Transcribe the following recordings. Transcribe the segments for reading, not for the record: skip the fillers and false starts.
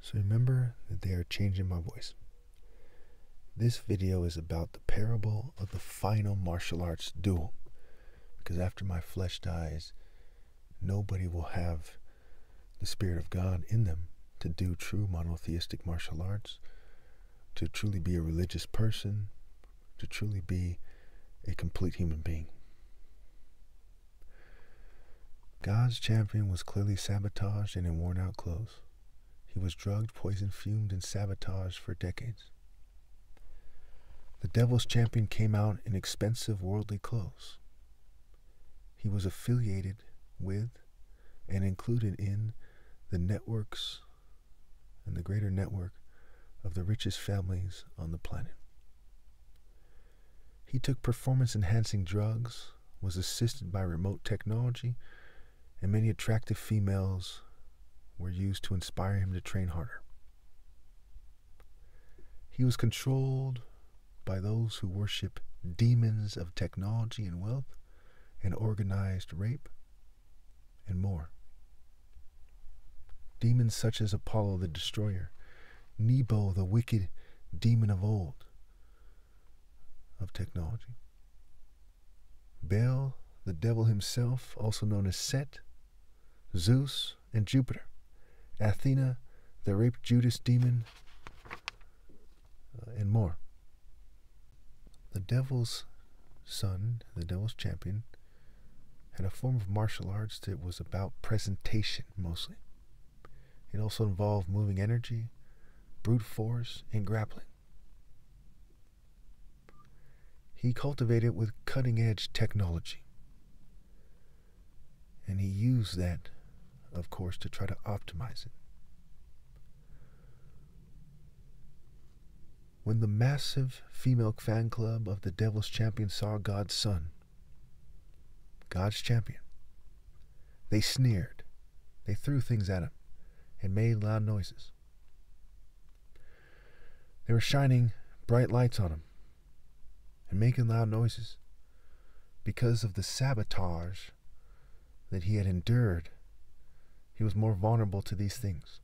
So remember that they are changing my voice. This video is about the parable of the final martial arts duel. Because after my flesh dies, nobody will have the Spirit of God in them to do true monotheistic martial arts, to truly be a religious person, to truly be a complete human being. God's champion was clearly sabotaged and in worn-out clothes. He was drugged, poisoned, fumed, and sabotaged for decades. The devil's champion came out in expensive worldly clothes. He was affiliated with and included in the networks and the greater network of the richest families on the planet. He took performance-enhancing drugs, was assisted by remote technology, and many attractive females were used to inspire him to train harder. He was controlled by those who worship demons of technology and wealth and organized rape and more. Demons such as Apollo the Destroyer, Nebo the wicked demon of old of technology, Baal the devil himself, also known as Set, Zeus and Jupiter, Athena the rape Judas demon, and more. The devil's son, the devil's champion, had a form of martial arts that was about presentation mostly. It also involved moving energy, brute force, and grappling. He cultivated it with cutting-edge technology. And he used that, of course, to try to optimize it. When the massive female fan club of the Devil's Champion saw God's son, God's champion, they sneered, they threw things at him, and made loud noises. They were shining bright lights on him and making loud noises because of the sabotage that he had endured. He was more vulnerable to these things.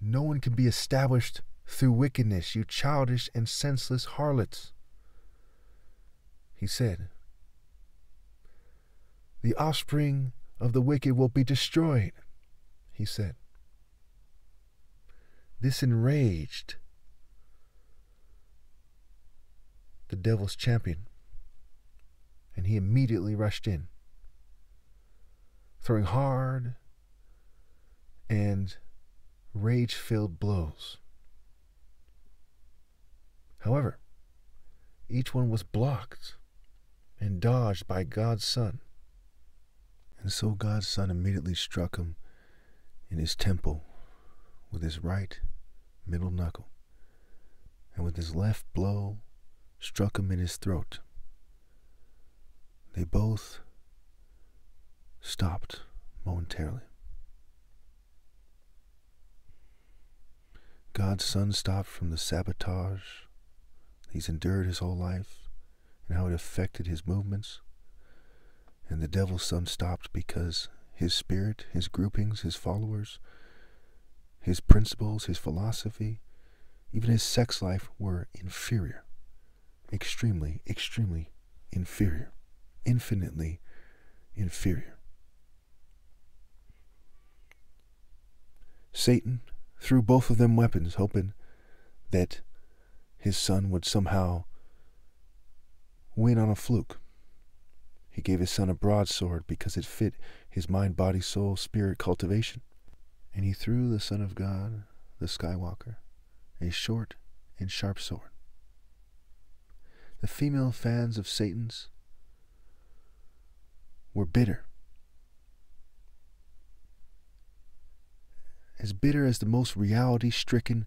No one can be established through wickedness, you childish and senseless harlots, he said. The offspring of the wicked will be destroyed, he said. This enraged the devil's champion, and he immediately rushed in, throwing hard and rage-filled blows. However, each one was blocked and dodged by God's son. And so God's son immediately struck him in his temple with his right middle knuckle, and with his left blow struck him in his throat. They both stopped momentarily. God's son stopped from the sabotage he's endured his whole life and how it affected his movements. And the devil's son stopped because his spirit, his groupings, his followers, his principles, his philosophy, even his sex life were inferior. Extremely, extremely inferior. Infinitely inferior. Satan threw both of them weapons, hoping that his son would somehow win on a fluke. He gave his son a broadsword because it fit his mind, body, soul, spirit cultivation. And he threw the Son of God, the Skywalker, a short and sharp sword. The female fans of Satan's were bitter. As bitter as the most reality-stricken,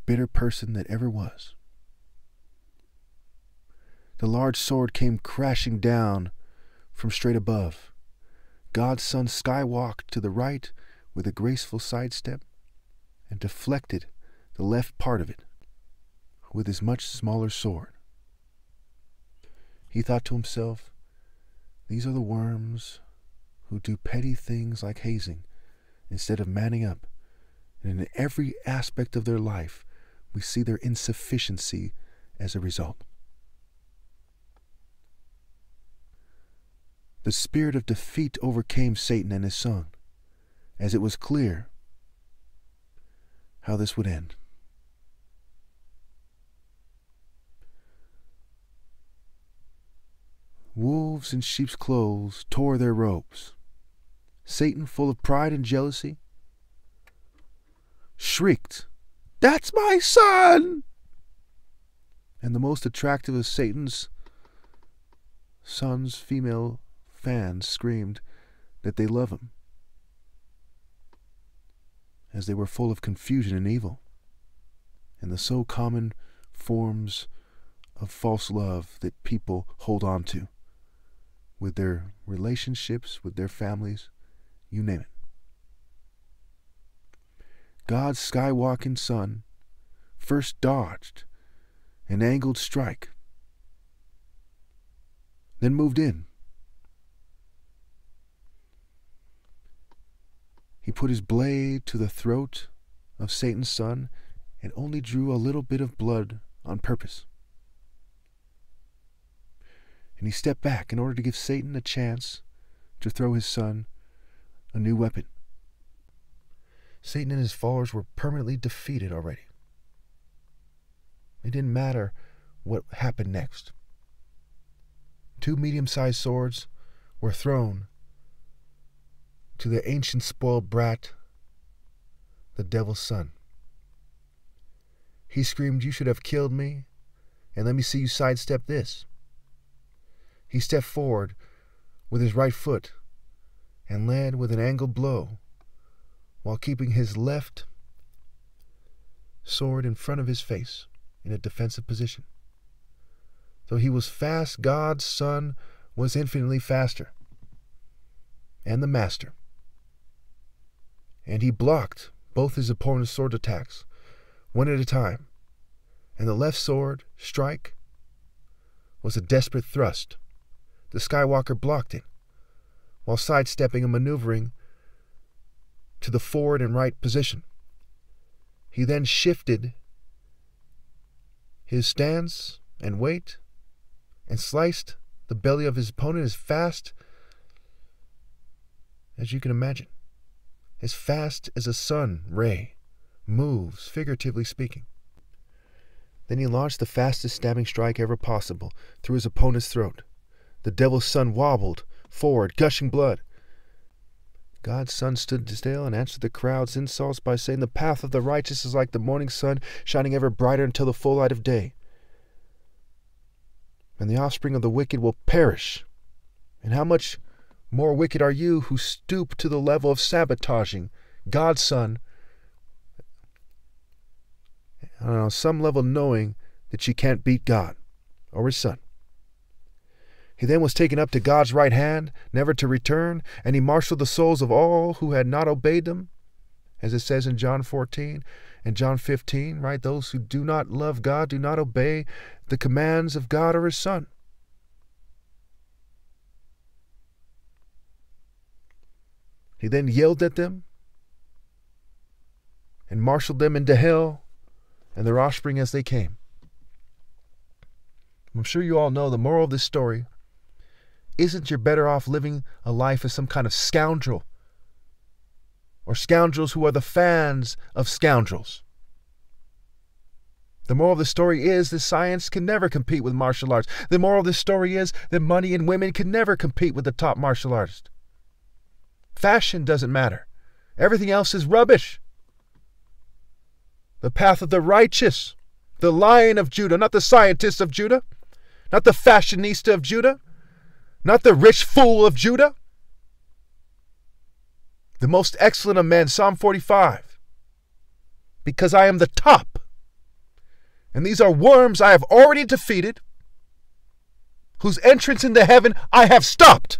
bitter person that ever was. The large sword came crashing down from straight above. God's son skywalked to the right with a graceful sidestep and deflected the left part of it with his much smaller sword. He thought to himself, these are the worms who do petty things like hazing instead of manning up And in every aspect of their life, we see their insufficiency as a result. The spirit of defeat overcame Satan and his son, as it was clear how this would end. Wolves in sheep's clothes tore their robes. Satan, full of pride and jealousy, shrieked, "That's my son!" And the most attractive of Satan's son's female fans screamed that they love him, as they were full of confusion and evil, and the so common forms of false love that people hold on to with their relationships, with their families, you name it. God's skywalking son first dodged an angled strike, then moved in. He put his blade to the throat of Satan's son and only drew a little bit of blood on purpose. And he stepped back in order to give Satan a chance to throw his son a new weapon. Satan and his followers were permanently defeated already. It didn't matter what happened next. 2 medium-sized swords were thrown to the ancient spoiled brat, the devil's son. He screamed, "You should have killed me, and let me see you sidestep this." He stepped forward with his right foot and led with an angled blow while keeping his left sword in front of his face in a defensive position. Though he was fast, God's son was infinitely faster and the master. And he blocked both his opponent's sword attacks, one at a time. And the left sword strike was a desperate thrust. The Skywalker blocked it, while sidestepping and maneuvering to the forward and right position. He then shifted his stance and weight and sliced the belly of his opponent as fast as you can imagine, as fast as a sun ray moves, figuratively speaking. Then he launched the fastest stabbing strike ever possible through his opponent's throat. The devil's son wobbled forward, gushing blood. God's son stood still and answered the crowd's insults by saying, "The path of the righteous is like the morning sun, shining ever brighter until the full light of day. And the offspring of the wicked will perish. And how much more wicked are you who stoop to the level of sabotaging God's son, on some level knowing that you can't beat God or his son?" He then was taken up to God's right hand, never to return, and he marshaled the souls of all who had not obeyed them, as it says in John 14 and John 15, right? Those who do not love God, do not obey the commands of God or his son. He then yelled at them and marshaled them into hell and their offspring as they came. I'm sure you all know the moral of this story isn't you're better off living a life as some kind of scoundrel or scoundrels who are the fans of scoundrels. The moral of the story is that science can never compete with martial arts. The moral of the story is that money and women can never compete with the top martial artist. Fashion doesn't matter. Everything else is rubbish. The path of the righteous, the Lion of Judah, not the scientist of Judah, not the fashionista of Judah, not the rich fool of Judah. The most excellent of men, Psalm 45. Because I am the top, and these are worms I have already defeated, whose entrance into heaven I have stopped.